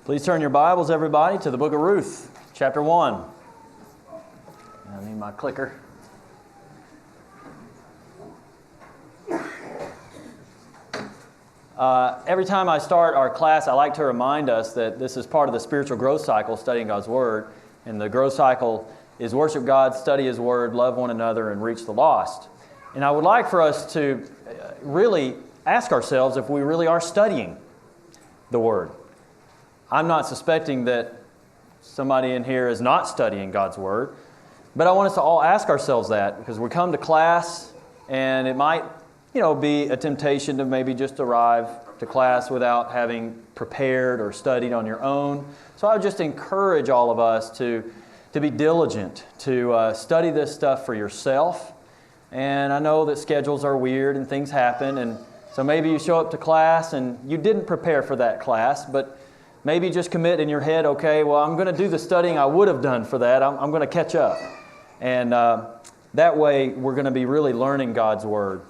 Please turn your Bibles, everybody, to the book of Ruth, chapter 1. I need my clicker. Every time I start our class, I like to remind us that this is part of the spiritual growth cycle, studying God's Word. And the growth cycle is worship God, study His Word, love one another, and reach the lost. And I would like for us to really ask ourselves if we really are studying the Word. I'm not suspecting that somebody in here is not studying God's Word, but I want us to all ask ourselves that, because we come to class and it might, be a temptation to maybe just arrive to class without having prepared or studied on your own. So I would just encourage all of us to be diligent, to study this stuff for yourself. And I know that schedules are weird and things happen, and so maybe you show up to class and you didn't prepare for that class, but maybe just commit in your head, okay, well, I'm going to do the studying I would have done for that. I'm going to catch up. And that way, we're going to be really learning God's Word.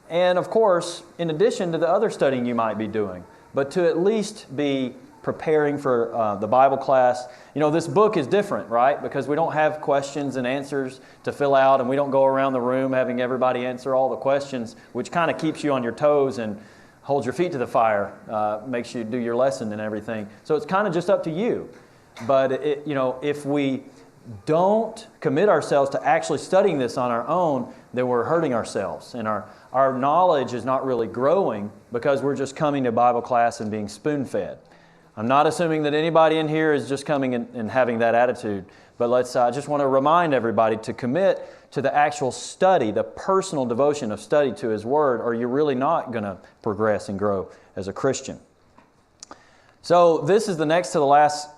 And of course, in addition to the other studying you might be doing, but to at least be preparing for the Bible class. This book is different, right? Because we don't have questions and answers to fill out, and we don't go around the room having everybody answer all the questions, which kind of keeps you on your toes and holds your feet to the fire, makes you do your lesson and everything. So it's kind of just up to you. But if we don't commit ourselves to actually studying this on our own, then we're hurting ourselves. And our knowledge is not really growing because we're just coming to Bible class and being spoon-fed. I'm not assuming that anybody in here is just coming and having that attitude. But I just want to remind everybody to commit to the actual study, the personal devotion of study to His Word, or you're really not going to progress and grow as a Christian. So this is the next to the last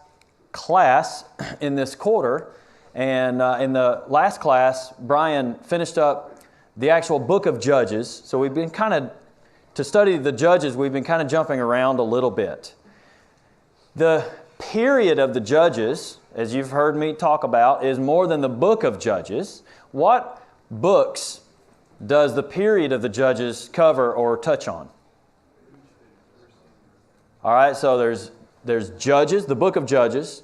class in this quarter. And in the last class, Brian finished up the actual book of Judges. So we've been to study the Judges, we've been kind of jumping around a little bit. The period of the Judges, as you've heard me talk about, is more than the book of Judges. What books does the period of the Judges cover or touch on? All right, so there's Judges, the book of Judges.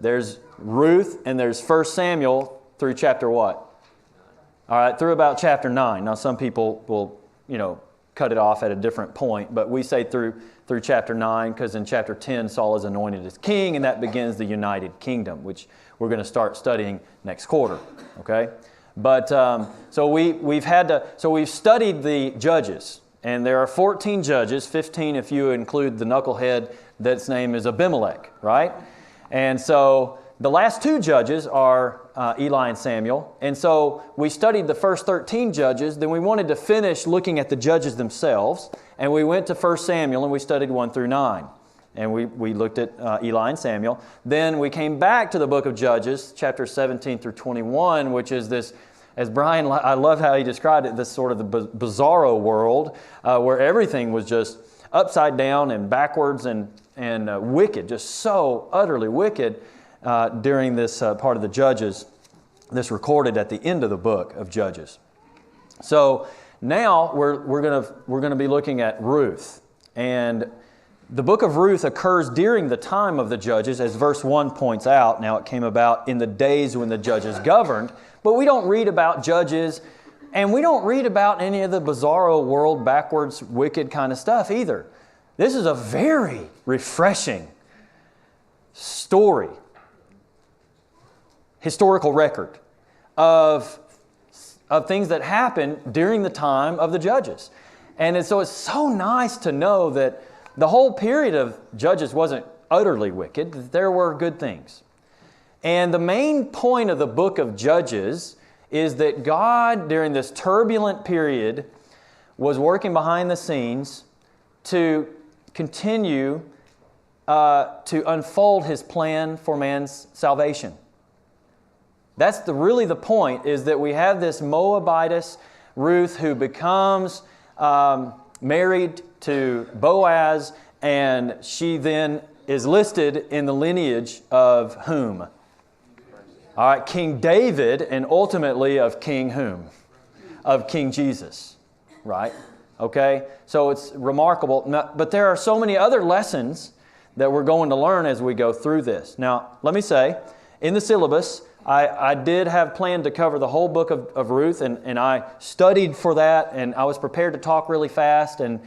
There's Ruth, and there's 1 Samuel through chapter what? All right, through about chapter 9. Now, some people will, cut it off at a different point, but we say through chapter 9 because in chapter 10, Saul is anointed as king, and that begins the United Kingdom, which we're going to start studying next quarter, okay? But so we've studied the Judges, and there are 14 judges, 15 if you include the knucklehead that's name is Abimelech, right? And so the last two judges are Eli and Samuel. And so we studied the first 13 judges. Then we wanted to finish looking at the judges themselves. And we went to 1 Samuel and we studied 1 through 9. And we looked at Eli and Samuel. Then we came back to the book of Judges, chapters 17 through 21, which is this, as Brian, I love how he described it, this sort of the bizarro world where everything was just upside down and backwards and wicked, just so utterly wicked during this part of the Judges, this recorded at the end of the book of Judges. So now we're going to be looking at Ruth, and the book of Ruth occurs during the time of the Judges, as verse 1 points out. Now it came about in the days when the judges governed, but we don't read about judges, and we don't read about any of the bizarro world, backwards, wicked kind of stuff either. This is a very refreshing story, historical record of things that happened during the time of the Judges. And so it's so nice to know that the whole period of Judges wasn't utterly wicked, that there were good things. And the main point of the book of Judges is that God, during this turbulent period, was working behind the scenes to continue to unfold His plan for man's salvation. That's really the point, is that we have this Moabitess, Ruth, who becomes married to Boaz, and she then is listed in the lineage of whom? All right, King David, and ultimately of King whom? Of King Jesus, right? Okay, so it's remarkable. But there are so many other lessons that we're going to learn as we go through this. Now, let me say, in the syllabus, I did have planned to cover the whole book of Ruth, and I studied for that, and I was prepared to talk really fast and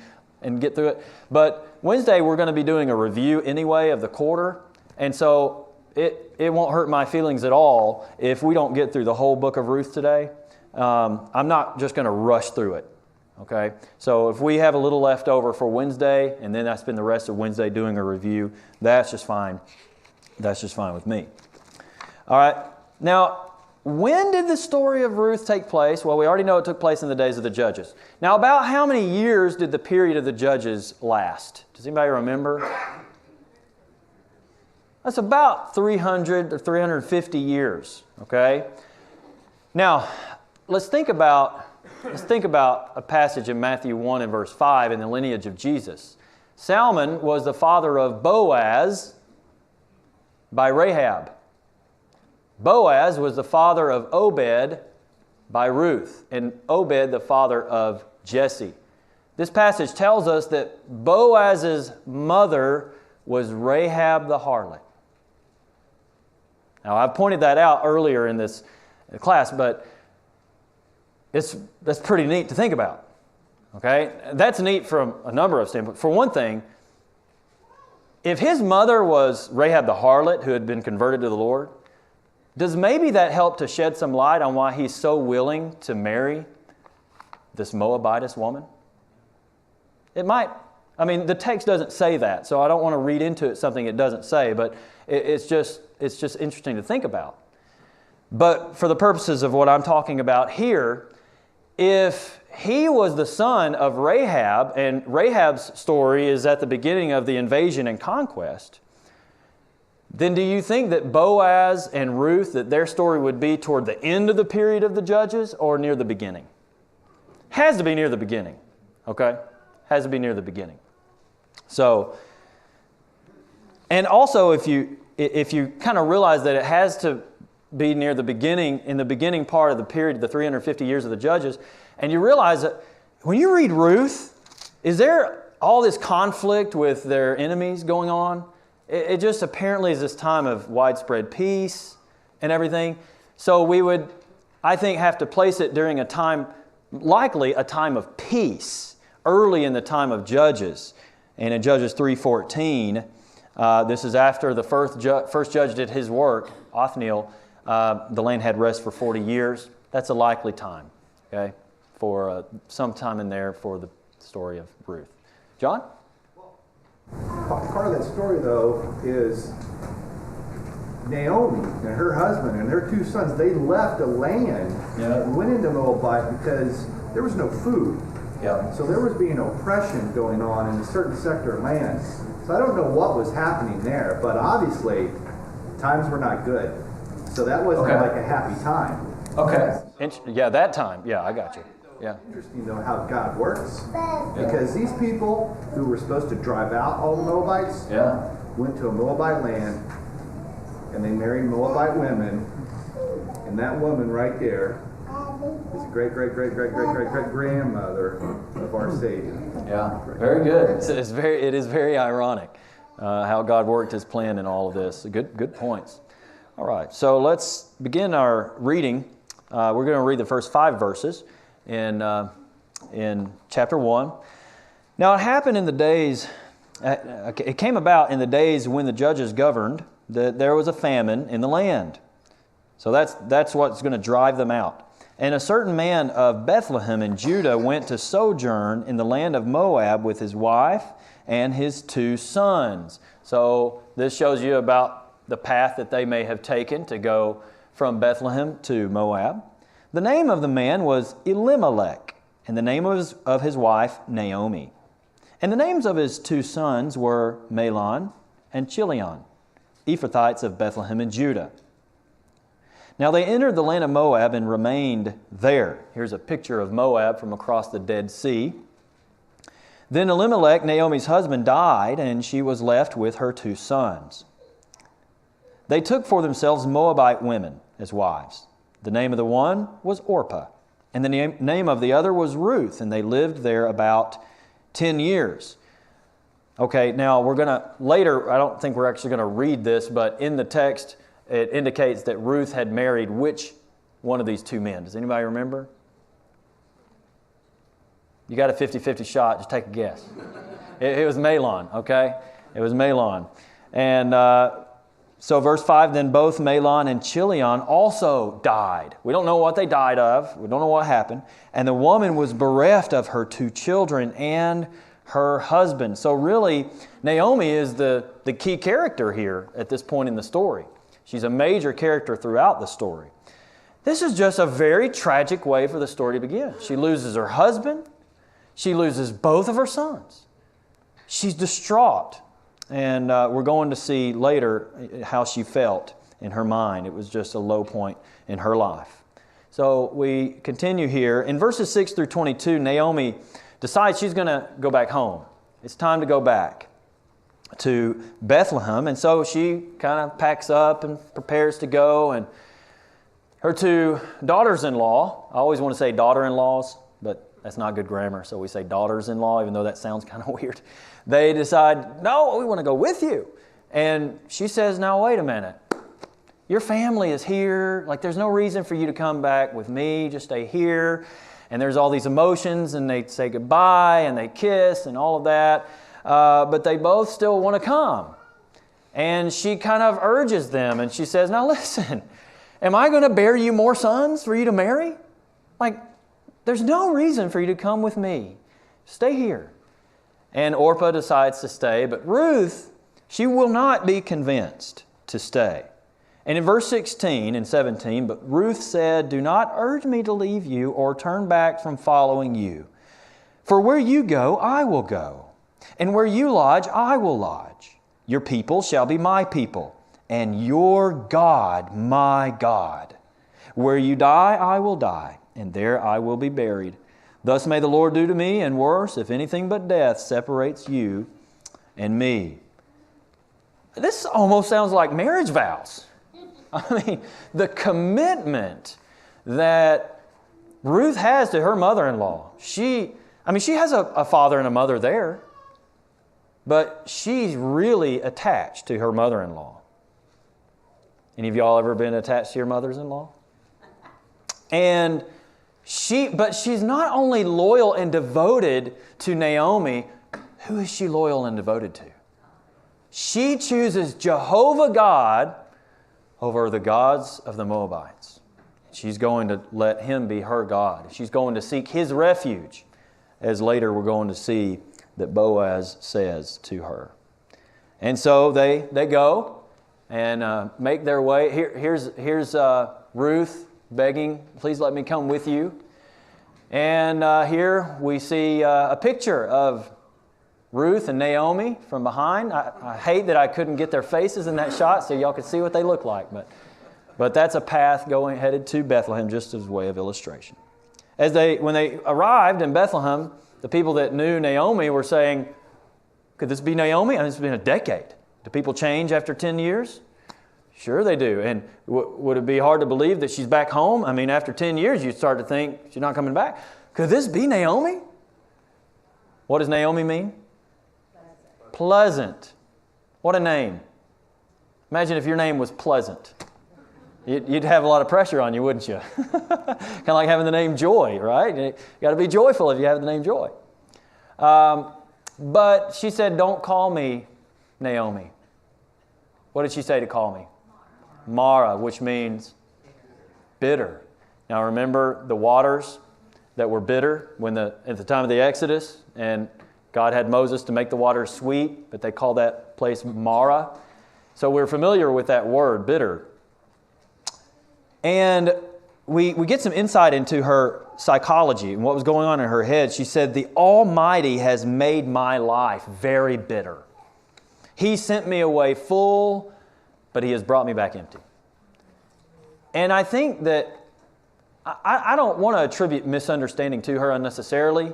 get through it. But Wednesday, we're going to be doing a review anyway of the quarter, and so it won't hurt my feelings at all if we don't get through the whole book of Ruth today. I'm not just going to rush through it, okay? So if we have a little left over for Wednesday, and then I spend the rest of Wednesday doing a review, that's just fine. That's just fine with me. All right. Now, when did the story of Ruth take place? Well, we already know it took place in the days of the Judges. Now, about how many years did the period of the Judges last? Does anybody remember? That's about 300 or 350 years, okay? Now, let's think about a passage in Matthew 1 and verse 5 in the lineage of Jesus. Salmon was the father of Boaz by Rahab. Boaz was the father of Obed by Ruth, and Obed the father of Jesse. This passage tells us that Boaz's mother was Rahab the harlot. Now, I've pointed that out earlier in this class, but that's pretty neat to think about. Okay? That's neat from a number of standpoints. For one thing, if his mother was Rahab the harlot who had been converted to the Lord, does maybe that help to shed some light on why he's so willing to marry this Moabitess woman? It might. I mean, the text doesn't say that, so I don't want to read into it something it doesn't say, but it's just interesting to think about. But for the purposes of what I'm talking about here, if he was the son of Rahab, and Rahab's story is at the beginning of the invasion and conquest, then do you think that Boaz and Ruth, that their story would be toward the end of the period of the Judges or near the beginning? Has to be near the beginning, okay? Has to be near the beginning. So, and also if you kind of realize that it has to be near the beginning, in the beginning part of the period, the 350 years of the Judges, and you realize that when you read Ruth, is there all this conflict with their enemies going on? It just apparently is this time of widespread peace and everything. So we would, I think, have to place it during a time, likely a time of peace, early in the time of Judges. And in Judges 3:14, this is after the first judge did his work, Othniel, the land had rest for 40 years. That's a likely time, okay, for some time in there for the story of Ruth. John? Part of that story, though, is Naomi and her husband and their two sons. They left a land and went into Moabite because there was no food. Yeah. So there was being oppression going on in a certain sector of land. So I don't know what was happening there, but obviously times were not good. So that wasn't like a happy time. Okay. Yeah, that time. Yeah, I got you. Yeah. Interesting, though, how God works. Because these people who were supposed to drive out all the Moabites went to a Moabite land, and they married Moabite women, and that woman right there is a great-great-great-great-great-great-great-grandmother of our Savior. Yeah, very good. It is very ironic how God worked His plan in all of this. Good points. All right, so let's begin our reading. We're going to read the first 5 verses in chapter 1. Now it happened in the days, it came about in the days when the judges governed, that there was a famine in the land. So that's what's going to drive them out. And a certain man of Bethlehem in Judah went to sojourn in the land of Moab with his wife and his 2 sons. So this shows you about the path that they may have taken to go from Bethlehem to Moab. The name of the man was Elimelech, and the name of his wife Naomi. And the names of his 2 sons were Mahlon and Chilion, Ephrathites of Bethlehem in Judah. Now they entered the land of Moab and remained there. Here's a picture of Moab from across the Dead Sea. Then Elimelech, Naomi's husband, died, and she was left with her 2 sons. They took for themselves Moabite women as wives. The name of the one was Orpah, and the name of the other was Ruth, and they lived there about 10 years. Okay, now we're going to, later, I don't think we're actually going to read this, but in the text, it indicates that Ruth had married which one of these two men? Does anybody remember? You got a 50-50 shot. Just take a guess. It was Mahlon, okay? It was Mahlon. And so verse 5, then both Mahlon and Chilion also died. We don't know what they died of. We don't know what happened. And the woman was bereft of her 2 children and her husband. So really, Naomi is the key character here at this point in the story. She's a major character throughout the story. This is just a very tragic way for the story to begin. She loses her husband. She loses both of her sons. She's distraught. And we're going to see later how she felt in her mind. It was just a low point in her life. So we continue here. In verses 6 through 22, Naomi decides she's going to go back home. It's time to go back to Bethlehem. And so she kind of packs up and prepares to go. And her 2 daughters-in-law, I always want to say daughter-in-laws, but that's not good grammar, so we say daughters-in-law, even though that sounds kind of weird. They decide, no, we want to go with you. And she says, now wait a minute. Your family is here. Like, there's no reason for you to come back with me. Just stay here. And there's all these emotions, and they say goodbye, and they kiss, and all of that. But they both still want to come. And she kind of urges them, and she says, now listen, am I going to bear you more sons for you to marry? Like, there's no reason for you to come with me. Stay here. And Orpah decides to stay, but Ruth, she will not be convinced to stay. And in verse 16 and 17, but Ruth said, do not urge me to leave you or turn back from following you. For where you go, I will go. And where you lodge, I will lodge. Your people shall be my people, and your God my God. Where you die, I will die, and there I will be buried. Thus may the Lord do to me, and worse, if anything but death separates you and me. This almost sounds like marriage vows. I mean, the commitment that Ruth has to her mother-in-law. She has a father and a mother there, but she's really attached to her mother-in-law. Any of y'all ever been attached to your mothers-in-law? But she's not only loyal and devoted to Naomi. Who is she loyal and devoted to? She chooses Jehovah God over the gods of the Moabites. She's going to let Him be her God. She's going to seek His refuge, as later we're going to see that Boaz says to her. And so they go and make their way. Here's Ruth begging, please let me come with you. And here we see a picture of Ruth and Naomi from behind. I hate that I couldn't get their faces in that shot so y'all could see what they look like. But that's a path headed to Bethlehem, just as a way of illustration. When they arrived in Bethlehem, the people that knew Naomi were saying, could this be Naomi? It's been a decade. Do people change after 10 years? Sure they do. And would it be hard to believe that she's back home? After 10 years, you'd start to think she's not coming back. Could this be Naomi? What does Naomi mean? Pleasant. What a name. Imagine if your name was Pleasant. You'd have a lot of pressure on you, wouldn't you? Kind of like having the name Joy, right? You got to be joyful if you have the name Joy. But she said, don't call me Naomi. What did she say to call me? Mara, which means bitter. Now remember the waters that were bitter at the time of the Exodus, and God had Moses to make the waters sweet, but they called that place Mara. So we're familiar with that word, bitter. And we get some insight into her psychology and what was going on in her head. She said, the Almighty has made my life very bitter. He sent me away full, but He has brought me back empty. And I think that I don't want to attribute misunderstanding to her unnecessarily,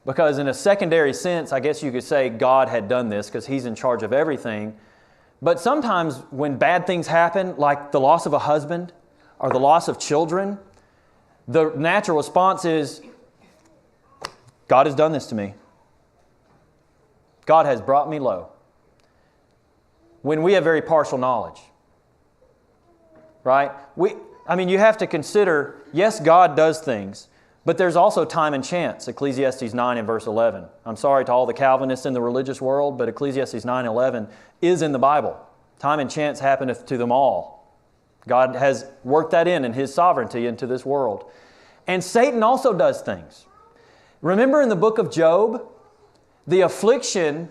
because in a secondary sense, I guess you could say God had done this because He's in charge of everything. But sometimes when bad things happen, like the loss of a husband or the loss of children, the natural response is, God has done this to me. God has brought me low. When we have very partial knowledge. Right? You have to consider, yes, God does things, but there's also time and chance. Ecclesiastes 9 and verse 11. I'm sorry to all the Calvinists in the religious world, but Ecclesiastes 9:11 is in the Bible. Time and chance happeneth to them all. God has worked that in His sovereignty into this world. And Satan also does things. Remember in the book of Job, the affliction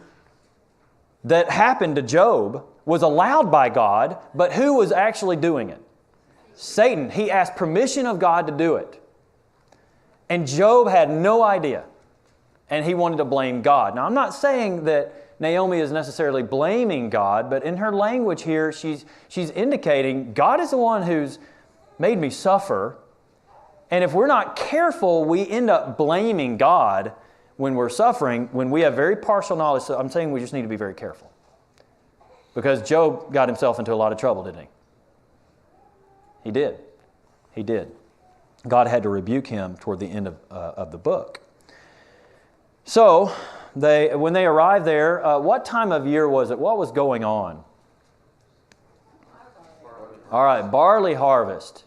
that happened to Job was allowed by God, but who was actually doing it? Satan. He asked permission of God to do it. And Job had no idea. And he wanted to blame God. Now, I'm not saying that Naomi is necessarily blaming God, but in her language here, she's indicating God is the one who's made me suffer. And if we're not careful, we end up blaming God when we're suffering, when we have very partial knowledge. So I'm saying we just need to be very careful. Because Job got himself into a lot of trouble, didn't he? He did. He did. God had to rebuke him toward the end of the book. So, when they arrived there, what time of year was it? What was going on? All right, barley harvest.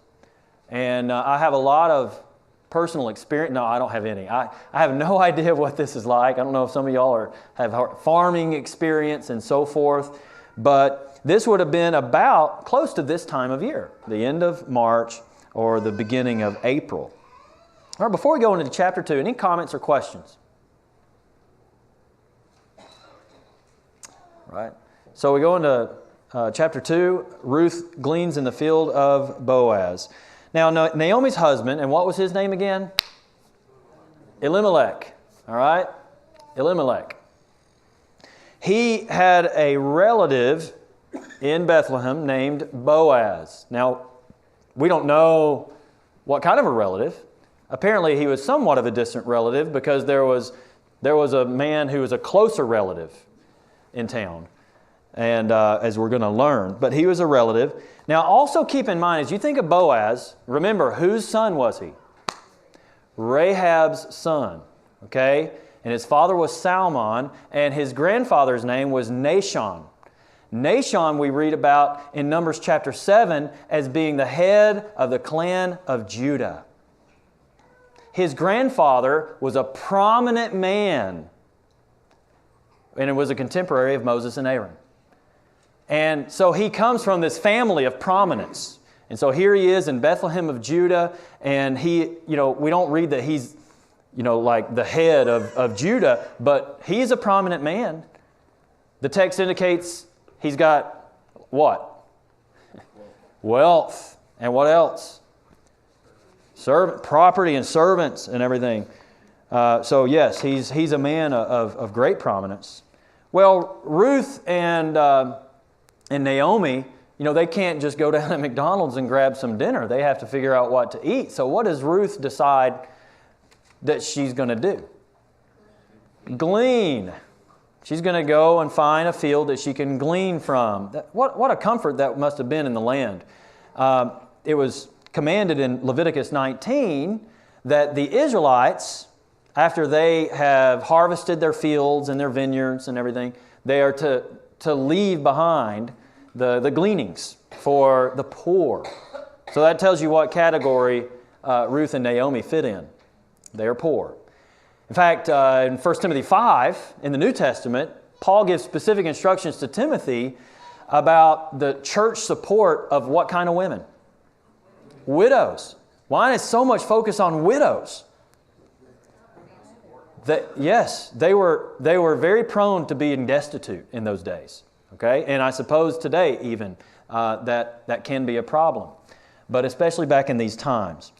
And I have a lot of personal experience. No, I don't have any. I have no idea what this is like. I don't know if some of y'all have farming experience and so forth. But this would have been about close to this time of year, the end of March or the beginning of April. All right, before we go into chapter 2, any comments or questions? Right. So we go into chapter 2. Ruth gleans in the field of Boaz. Now, Naomi's husband, and what was his name again? Elimelech. All right? Elimelech. He had a relative in Bethlehem named Boaz. Now, we don't know what kind of a relative. Apparently, he was somewhat of a distant relative because there was a man who was a closer relative in town, and as we're going to learn. But he was a relative. Now, also keep in mind, as you think of Boaz, remember, whose son was he? Rahab's son, okay? And his father was Salmon, and his grandfather's name was Nahshon. Nahshon we read about in Numbers chapter 7 as being the head of the clan of Judah. His grandfather was a prominent man, and it was a contemporary of Moses and Aaron. And so he comes from this family of prominence. And so here he is in Bethlehem of Judah, and we don't read that he's, like the head of Judah, but he's a prominent man. The text indicates he's got what? Wealth. And what else? Property and servants and everything. So yes, he's a man of great prominence. Well, Ruth and Naomi, they can't just go down to McDonald's and grab some dinner. They have to figure out what to eat. So what does Ruth decide that she's going to do? Glean. She's going to go and find a field that she can glean from. What a comfort that must have been in the land. It was commanded in Leviticus 19 that the Israelites, after they have harvested their fields and their vineyards and everything, they are to leave behind the gleanings for the poor. So that tells you what category Ruth and Naomi fit in. They are poor. In fact, in 1 Timothy 5, in the New Testament, Paul gives specific instructions to Timothy about the church support of what kind of women? Widows. Why is so much focus on widows? Yes, they were very prone to being destitute in those days. Okay, and I suppose today even that can be a problem, but especially back in these times.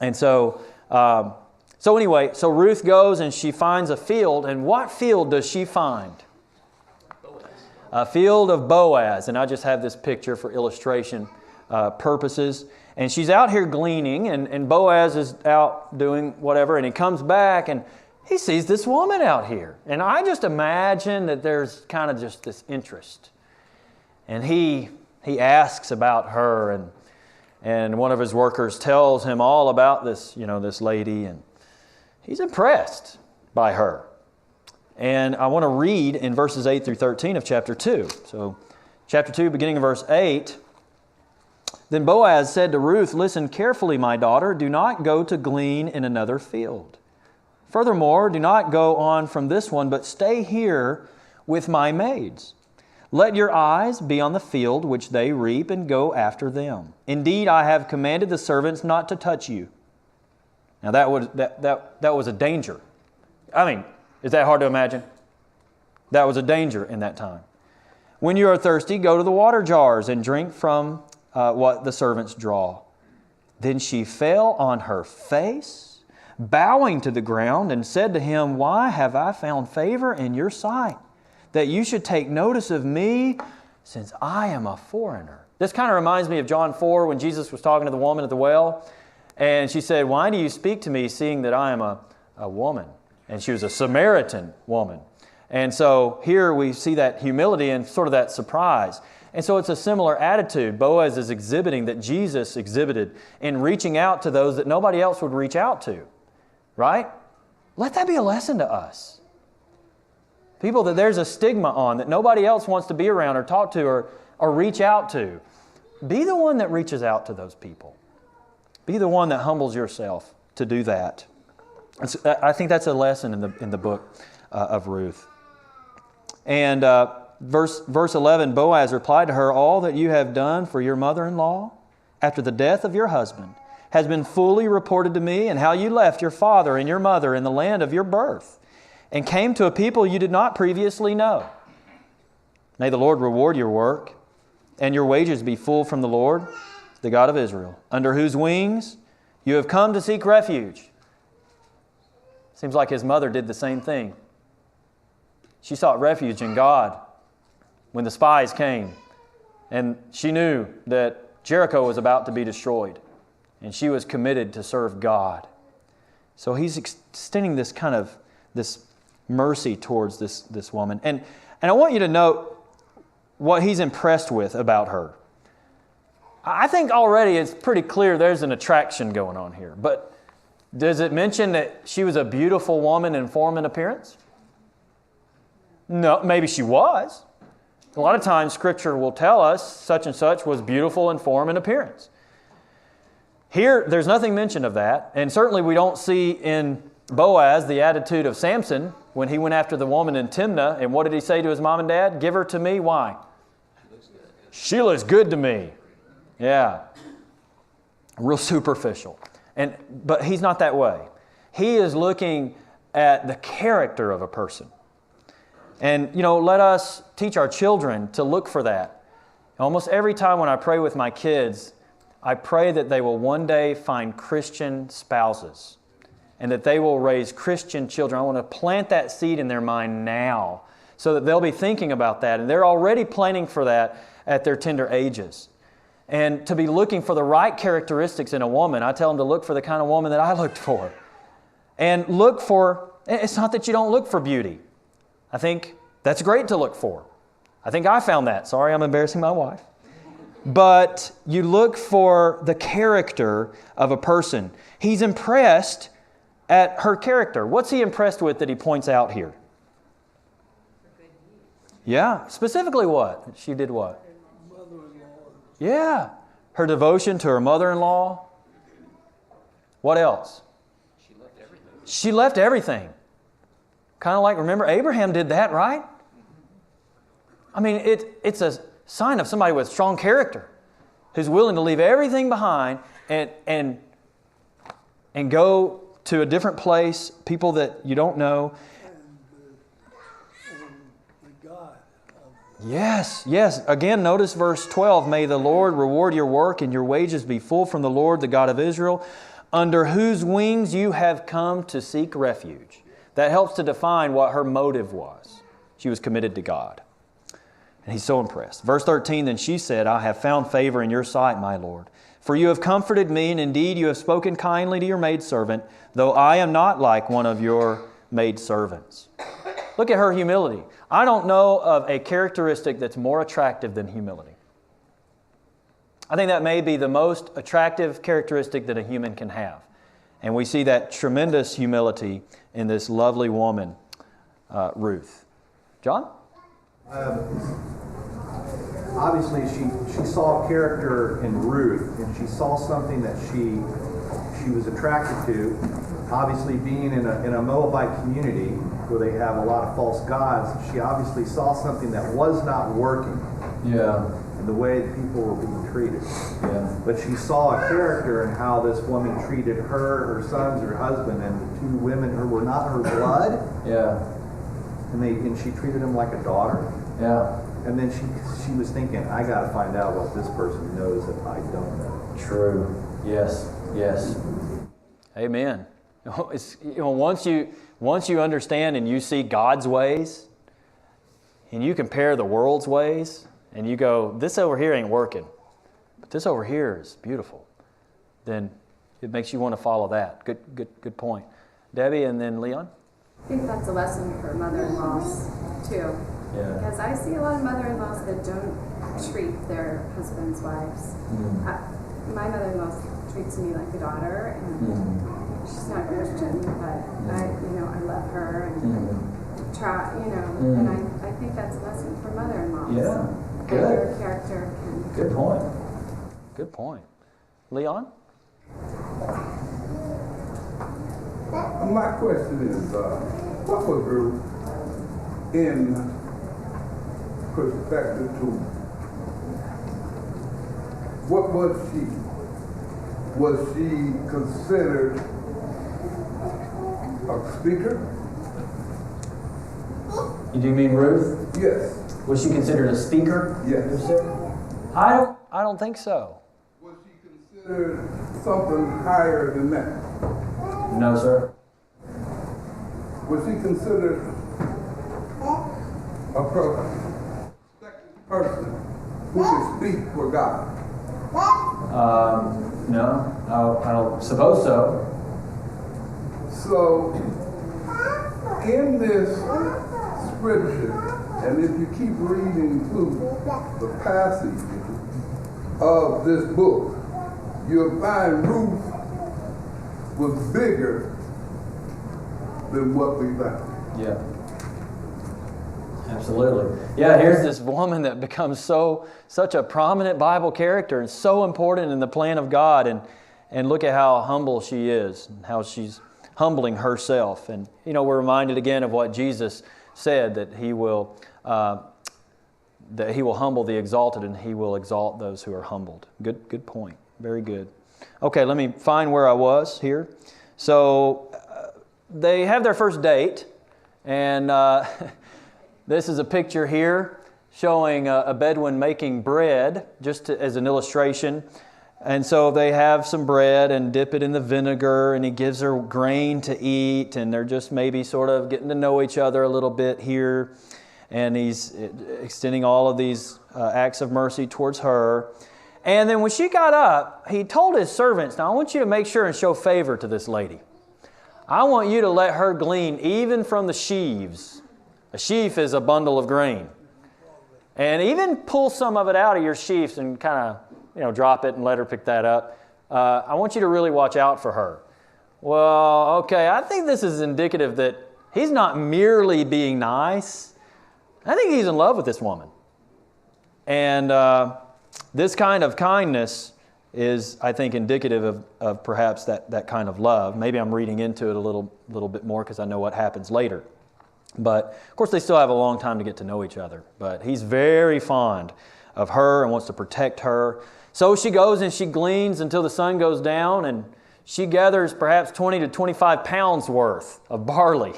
And so Ruth goes and she finds a field, and what field does she find? Boaz. A field of Boaz, and I just have this picture for illustration purposes. And she's out here gleaning, and Boaz is out doing whatever, and he comes back and he sees this woman out here. And I just imagine that there's kind of just this interest. And he asks about her, and one of his workers tells him all about this lady, and he's impressed by her. And I want to read in verses 8 through 13 of chapter 2. So, chapter 2, beginning of verse 8. Then Boaz said to Ruth, "Listen carefully, my daughter. Do not go to glean in another field. Furthermore, do not go on from this one, but stay here with my maids. Let your eyes be on the field which they reap, and go after them. Indeed, I have commanded the servants not to touch you." Now that was a danger. I mean, is that hard to imagine? That was a danger in that time. "When you are thirsty, go to the water jars and drink from what the servants draw." Then she fell on her face, bowing to the ground, and said to him, "Why have I found favor in your sight, that you should take notice of me, since I am a foreigner?" This kind of reminds me of John 4, when Jesus was talking to the woman at the well, and she said, "Why do you speak to me, seeing that I am a woman?" And she was a Samaritan woman. And so here we see that humility and sort of that surprise. And so it's a similar attitude Boaz is exhibiting that Jesus exhibited in reaching out to those that nobody else would reach out to. Right? Let that be a lesson to us. People that there's a stigma on, that nobody else wants to be around or talk to or reach out to. Be the one that reaches out to those people. Be the one that humbles yourself to do that. I think that's a lesson in the book of Ruth. And verse 11, Boaz replied to her, "All that you have done for your mother-in-law after the death of your husband has been fully reported to me, and how you left your father and your mother in the land of your birth and came to a people you did not previously know. May the Lord reward your work and your wages be full from the Lord, the God of Israel, under whose wings you have come to seek refuge." Seems like his mother did the same thing. She sought refuge in God when the spies came, and she knew that Jericho was about to be destroyed, and she was committed to serve God. So he's extending this kind of this mercy towards this woman. And I want you to note what he's impressed with about her. I think already it's pretty clear there's an attraction going on here. But does it mention that she was a beautiful woman in form and appearance? No, maybe she was. A lot of times Scripture will tell us such and such was beautiful in form and appearance. Here, there's nothing mentioned of that. And certainly we don't see in Boaz the attitude of Samson when he went after the woman in Timnah. And what did he say to his mom and dad? "Give her to me." Why? She looks good to me. Yeah. Real superficial. But he's not that way. He is looking at the character of a person. And, let us teach our children to look for that. Almost every time when I pray with my kids, I pray that they will one day find Christian spouses and that they will raise Christian children. I want to plant that seed in their mind now so that they'll be thinking about that. And they're already planning for that at their tender ages. And to be looking for the right characteristics in a woman, I tell them to look for the kind of woman that I looked for. And look for, it's not that you don't look for beauty. I think that's great to look for. I think I found that. Sorry, I'm embarrassing my wife. But you look for the character of a person. He's impressed at her character. What's he impressed with that he points out here? Yeah, specifically what? She did what? Yeah, her devotion to her mother-in-law. What else? She left everything. Kind of like, remember, Abraham did that, right? I mean, it's a sign of somebody with strong character who's willing to leave everything behind and go to a different place, people that you don't know. Yes. Again, notice verse 12. May the Lord reward your work and your wages be full from the Lord, the God of Israel, under whose wings you have come to seek refuge. That helps to define what her motive was. She was committed to God. And he's so impressed. Verse 13, then she said, "I have found favor in your sight, my Lord. For you have comforted me, and indeed you have spoken kindly to your maidservant, though I am not like one of your maidservants." Look at her humility. I don't know of a characteristic that's more attractive than humility. I think that may be the most attractive characteristic that a human can have. And we see that tremendous humility in this lovely woman Ruth. John? Obviously, she saw a character in Ruth, and she saw something that she was attracted to. Obviously, being in a Moabite community where they have a lot of false gods, she obviously saw something that was not working. Yeah. In the way that people were being treated. Yeah. But she saw a character in how this woman treated her sons, her husband, and the two women who were not her blood. Yeah. And she treated them like a daughter. Yeah. And then she was thinking, I got to find out what this person knows that I don't know. True. Yes. Yes. Amen. Once you understand and you see God's ways, and you compare the world's ways, and you go, this over here ain't working, but this over here is beautiful, then it makes you want to follow that. Good point. Debbie, and then Leon? I think that's a lesson for mother-in-laws, too. Yeah. Because I see a lot of mother-in-laws that don't treat their husbands' wives. My mother-in-law treats me like a daughter, and she's not Christian, but I love her and try, and I think that's a lesson for mother-in-laws. Yeah. Good. And your character can. Good point. Good point. Leon? My question is, what was Ruth in perspective to? What was she? Was she considered a speaker? Do you mean Ruth? Yes. Was she considered a speaker? Yes. I don't think so. Was she considered something higher than that? No, sir. Was she considered a person who can speak for God? No, I don't suppose so. So, in this scripture, and if you keep reading through the passage of this book, you'll find Ruth was bigger than what we think. Yeah. Absolutely. Yeah, here's this woman that becomes such a prominent Bible character and so important in the plan of God, and look at how humble she is and how she's humbling herself. And we're reminded again of what Jesus said, that He will humble the exalted and He will exalt those who are humbled. Good point. Very good. Okay, let me find where I was here. So they have their first date, and this is a picture here showing a Bedouin making bread, just as an illustration. And so they have some bread and dip it in the vinegar, and he gives her grain to eat, and they're just maybe sort of getting to know each other a little bit here. And he's extending all of these acts of mercy towards her. And then when she got up, he told his servants, now I want you to make sure and show favor to this lady. I want you to let her glean even from the sheaves. A sheaf is a bundle of grain. And even pull some of it out of your sheaves and kind of, drop it and let her pick that up. I want you to really watch out for her. Well, okay, I think this is indicative that he's not merely being nice. I think he's in love with this woman. And this kind of kindness is, I think, indicative of perhaps that kind of love. Maybe I'm reading into it a little bit more because I know what happens later. But, of course, they still have a long time to get to know each other. But he's very fond of her and wants to protect her. So she goes and she gleans until the sun goes down, and she gathers perhaps 20 to 25 pounds worth of barley.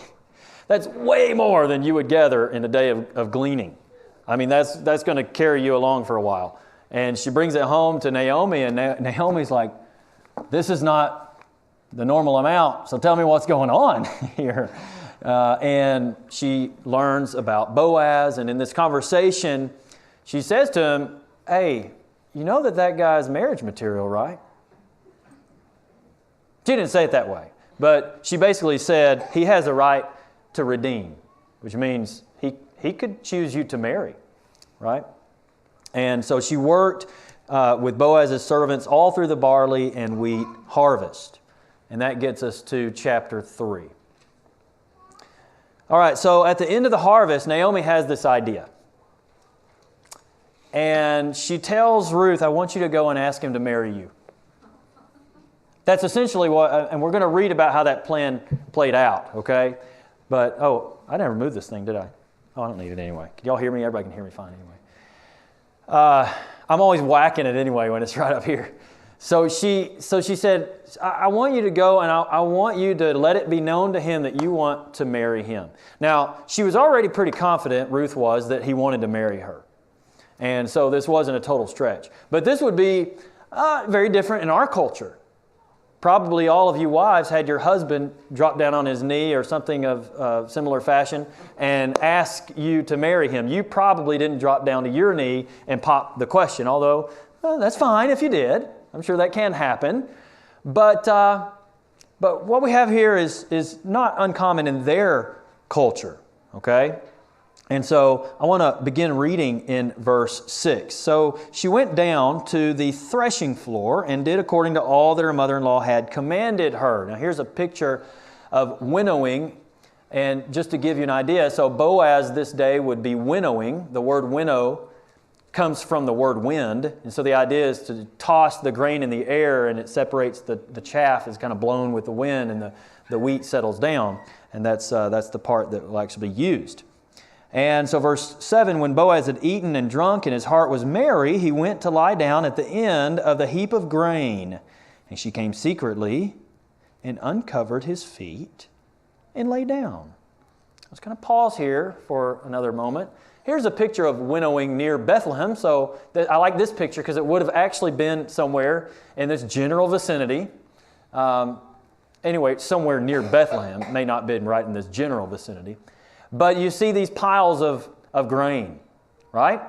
That's way more than you would gather in a day of gleaning. I mean, that's going to carry you along for a while. And she brings it home to Naomi, and Naomi's like, this is not the normal amount, so tell me what's going on here. And she learns about Boaz, and in this conversation, she says to him, hey, you know that guy's marriage material, right? She didn't say it that way, but she basically said he has a right to redeem, which means he could choose you to marry, right? And so she worked with Boaz's servants all through the barley and wheat harvest. And that gets us to chapter 3. All right, so at the end of the harvest, Naomi has this idea. And she tells Ruth, I want you to go and ask him to marry you. That's essentially what, and we're going to read about how that plan played out, okay? But, I never moved this thing, did I? I don't need it anyway. Can y'all hear me? Everybody can hear me fine anyway. I'm always whacking it anyway when it's right up here. So she said, I want you to go and I want you to let it be known to him that you want to marry him. Now, she was already pretty confident, Ruth was, that he wanted to marry her. And so this wasn't a total stretch. But this would be very different in our culture. Probably all of you wives had your husband drop down on his knee or something of similar fashion and ask you to marry him. You probably didn't drop down to your knee and pop the question, although that's fine if you did. I'm sure that can happen. But what we have here is not uncommon in their culture, okay? And so I want to begin reading in verse 6. So she went down to the threshing floor and did according to all that her mother-in-law had commanded her. Now here's a picture of winnowing. And just to give you an idea, so Boaz this day would be winnowing. The word winnow comes from the word wind. And so the idea is to toss the grain in the air and it separates the chaff is kind of blown with the wind and the wheat settles down. And that's the part that will actually be used. And so verse 7, when Boaz had eaten and drunk and his heart was merry, he went to lie down at the end of the heap of grain. And she came secretly and uncovered his feet and lay down. Let's kind of pause here for another moment. Here's a picture of winnowing near Bethlehem. So I like this picture because it would have actually been somewhere in this general vicinity. Anyway, somewhere near Bethlehem. It may not have been right in this general vicinity. But you see these piles of grain, right?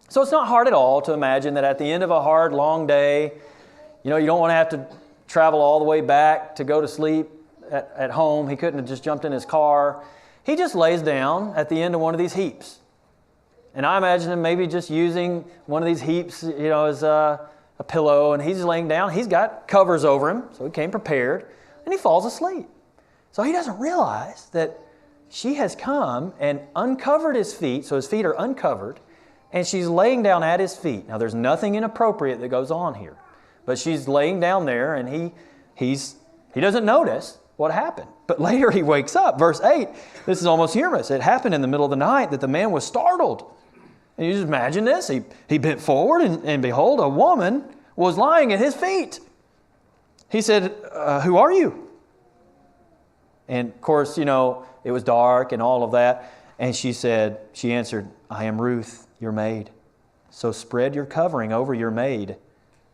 So it's not hard at all to imagine that at the end of a hard, long day, you don't want to have to travel all the way back to go to sleep at home. He couldn't have just jumped in his car. He just lays down at the end of one of these heaps. And I imagine him maybe just using one of these heaps, as a pillow, and he's laying down. He's got covers over him, so he came prepared, and he falls asleep. So he doesn't realize that she has come and uncovered his feet, so his feet are uncovered, and she's laying down at his feet. Now, there's nothing inappropriate that goes on here, but she's laying down there, and he doesn't notice what happened. But later he wakes up. Verse 8, this is almost humorous. It happened in the middle of the night that the man was startled. And you just imagine this. He bent forward, and behold, a woman was lying at his feet. He said, who are you? And of course, it was dark and all of that. And she answered, I am Ruth, your maid. So spread your covering over your maid,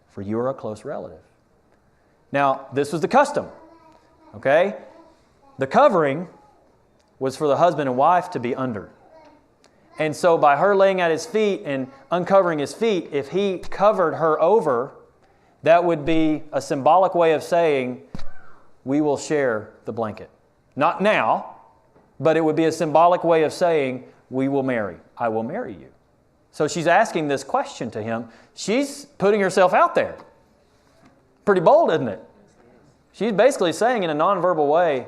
for you are a close relative. Now, this was the custom, okay? The covering was for the husband and wife to be under. And so by her laying at his feet and uncovering his feet, if he covered her over, that would be a symbolic way of saying, we will share the blanket. Not now, but it would be a symbolic way of saying, we will marry. I will marry you. So she's asking this question to him. She's putting herself out there. Pretty bold, isn't it? She's basically saying in a nonverbal way,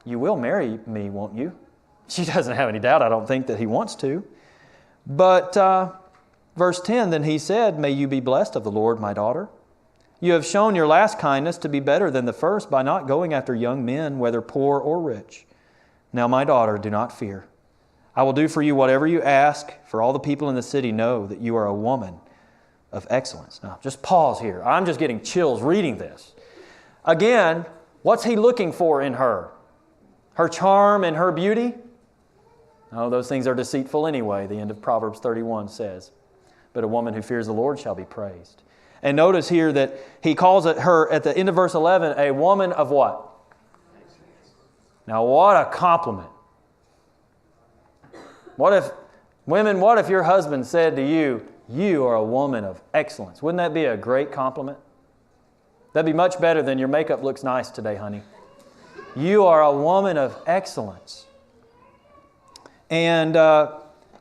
you will marry me, won't you? She doesn't have any doubt, I don't think, that he wants to. But verse 10, then he said, may you be blessed of the Lord, my daughter. You have shown your last kindness to be better than the first by not going after young men, whether poor or rich. Now, my daughter, do not fear. I will do for you whatever you ask, for all the people in the city know that you are a woman of excellence. Now, just pause here. I'm just getting chills reading this. Again, what's he looking for in her? Her charm and her beauty? No, those things are deceitful anyway, the end of Proverbs 31 says. But a woman who fears the Lord shall be praised. And notice here that he calls her, at the end of verse 11, a woman of what? Now, what a compliment. What if your husband said to you, you are a woman of excellence? Wouldn't that be a great compliment? That'd be much better than your makeup looks nice today, honey. You are a woman of excellence. And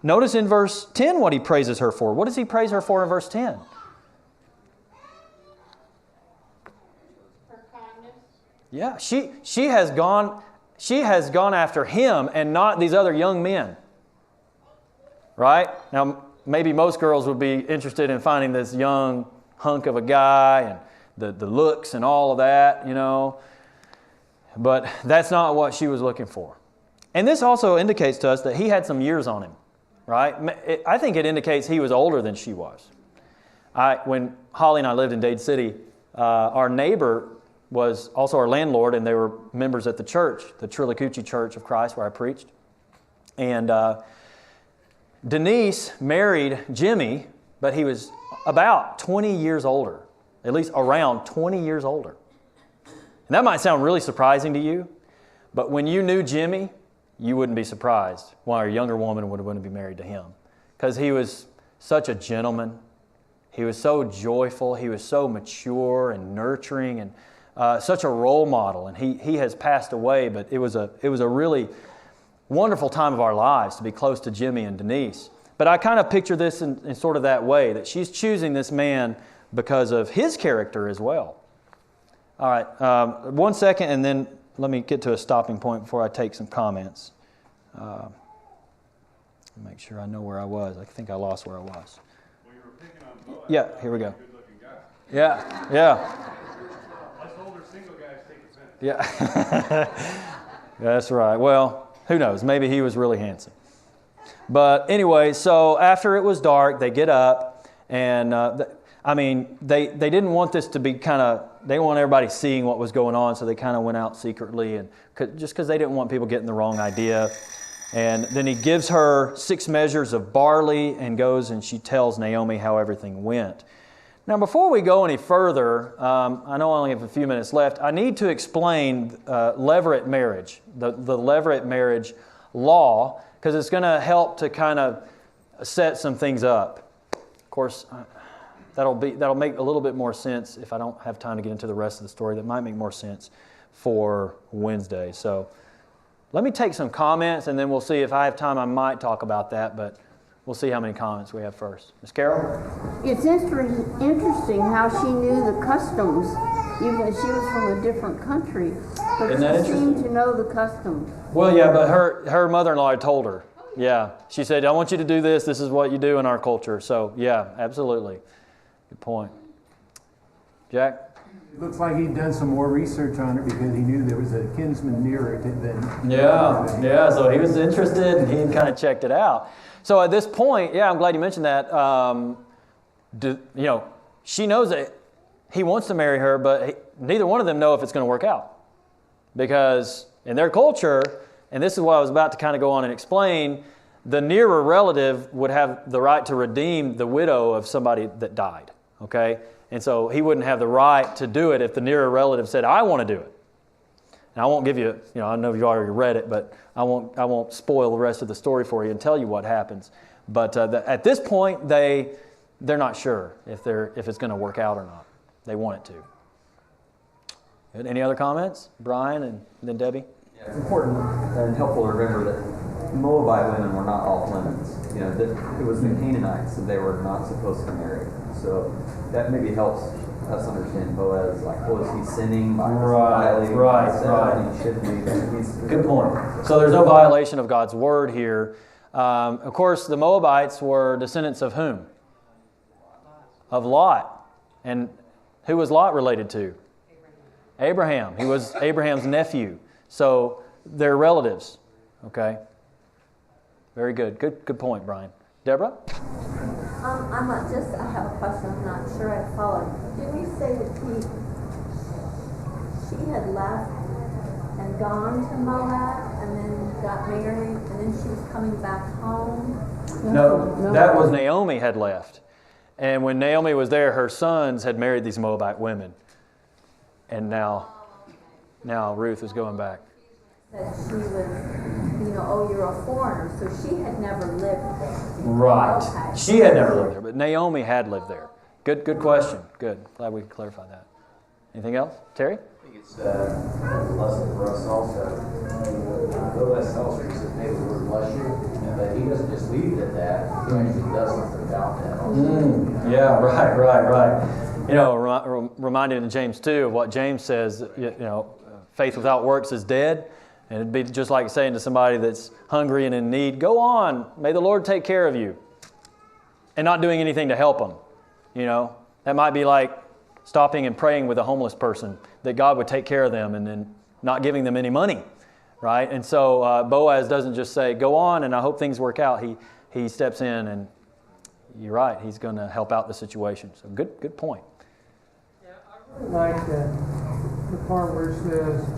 notice in verse 10 what he praises her for. What does he praise her for in verse 10? Yeah, she has gone she has gone after him and not these other young men. Right? Now, maybe most girls would be interested in finding this young hunk of a guy and the looks and all of that, you know. But that's not what she was looking for. And this also indicates to us that he had some years on him, right? I think it indicates he was older than she was. When Holly and I lived in Dade City, our neighbor was also our landlord, and they were members at the church, the Trillacucci Church of Christ, where I preached. And Denise married Jimmy, but he was about 20 years older, at least around 20 years older. And that might sound really surprising to you, but when you knew Jimmy, you wouldn't be surprised why a younger woman would want to be married to him, because he was such a gentleman. He was so joyful. He was so mature and nurturing, and such a role model. And he has passed away, but it was a really wonderful time of our lives to be close to Jimmy and Denise. But I kind of picture this in sort of that way, that she's choosing this man because of his character as well. All right, 1 second, and then let me get to a stopping point before I take some comments. Make sure I know where I was. I think I lost where I was. Well, you were picking on Boaz. Yeah, here we go. Good-looking guy. Yeah. Us older single guys take offense. Yeah. That's right. Well, who knows? Maybe he was really handsome. But anyway, so after it was dark, they get up, and they didn't want this to be they didn't want everybody seeing what was going on, so they kind of went out secretly, and just because they didn't want people getting the wrong idea. And then he gives her 6 measures of barley and goes and she tells Naomi how everything went. Now, before we go any further, I know I only have a few minutes left. I need to explain levirate marriage, the levirate marriage law, because it's going to help to kind of set some things up. Of course, that'll make a little bit more sense if I don't have time to get into the rest of the story. That might make more sense for Wednesday. So let me take some comments, and then we'll see if I have time. I might talk about that, but we'll see how many comments we have first. Ms. Carol? It's interesting how she knew the customs, even if she was from a different country. But Isn't that she seemed to know the customs. Well, yeah, but her mother-in-law had told her. Yeah, she said, I want you to do this. This is what you do in our culture. So, yeah, absolutely. Good point. Jack? It looks like he'd done some more research on it because he knew there was a kinsman nearer to them. Yeah, so he was interested and he had kind of checked it out. So at this point, yeah, I'm glad you mentioned that. She knows that he wants to marry her, but neither one of them know if it's going to work out. Because in their culture, and this is what I was about to kind of go on and explain, the nearer relative would have the right to redeem the widow of somebody that died, okay? And so he wouldn't have the right to do it if the nearer relative said, I want to do it. And I won't give you, I know you've already read it, but I won't spoil the rest of the story for you and tell you what happens. But at this point, they're not sure if it's going to work out or not. They want it to. Good. Any other comments? Brian and then Debbie? Yeah, it's important and helpful to remember that Moabite women were not off limits. It was the Canaanites that they were not supposed to marry. So that maybe helps us understand Boaz. Like, was he sinning by violating? Right. He shouldn't be. Good point. So there's no violation of God's word here. Of course, the Moabites were descendants of whom? Of Lot. And who was Lot related to? Abraham. He was Abraham's nephew. So they're relatives. Okay. Very good. Good point, Brian. Deborah? I have a question. I'm not sure I followed. Did we say that she had left and gone to Moab and then got married and then she was coming back home? No, that was Naomi had left. And when Naomi was there, her sons had married these Moabite women. And now Ruth is going back. That she was, you're a foreigner, so she had never lived there. Right. Okay. She had never lived there, but Naomi had lived there. Good question. Good. Glad we could clarify that. Anything else? Terry? I think it's a lesson for us also. Boaz tells her, he says, may the Lord bless you. But he doesn't just leave it at that. He actually does something about that also. Yeah, right. Reminded in James 2 of what James says, faith without works is dead. And it'd be just like saying to somebody that's hungry and in need, go on, may the Lord take care of you. And not doing anything to help them. You know, that might be like stopping and praying with a homeless person that God would take care of them and then not giving them any money, right? And so Boaz doesn't just say, go on and I hope things work out. He steps in and you're right, he's going to help out the situation. So good point. Yeah, I really like the part where it says,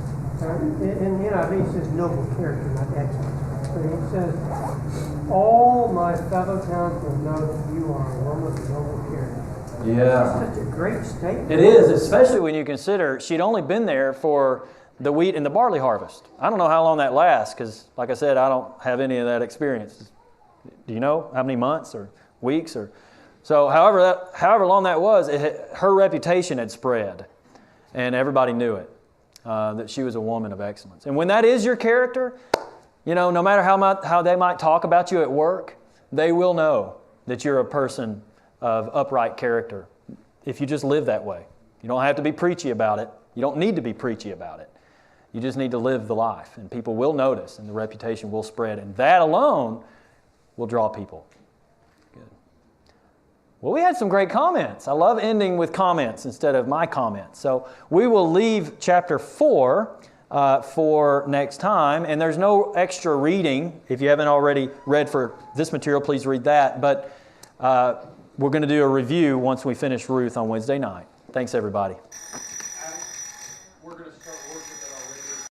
in the NIV it says noble character, not excellence. But it says, all my fellow townsmen know that you are a woman of noble character. Yeah. That's such a great statement. It is, especially when you consider she'd only been there for the wheat and the barley harvest. I don't know how long that lasts because, like I said, I don't have any of that experience. Do you know how many months or weeks or so? However long that was, her reputation had spread, and everybody knew it. That she was a woman of excellence. And when that is your character, you know, no matter how they might talk about you at work, they will know that you're a person of upright character if you just live that way. You don't have to be preachy about it. You don't need to be preachy about it. You just need to live the life, and people will notice, and the reputation will spread, and that alone will draw people. Good. Well, we had some great comments. I love ending with comments instead of my comments. So we will leave chapter 4 for next time. And there's no extra reading. If you haven't already read for this material, please read that. But we're going to do a review once we finish Ruth on Wednesday night. Thanks, everybody.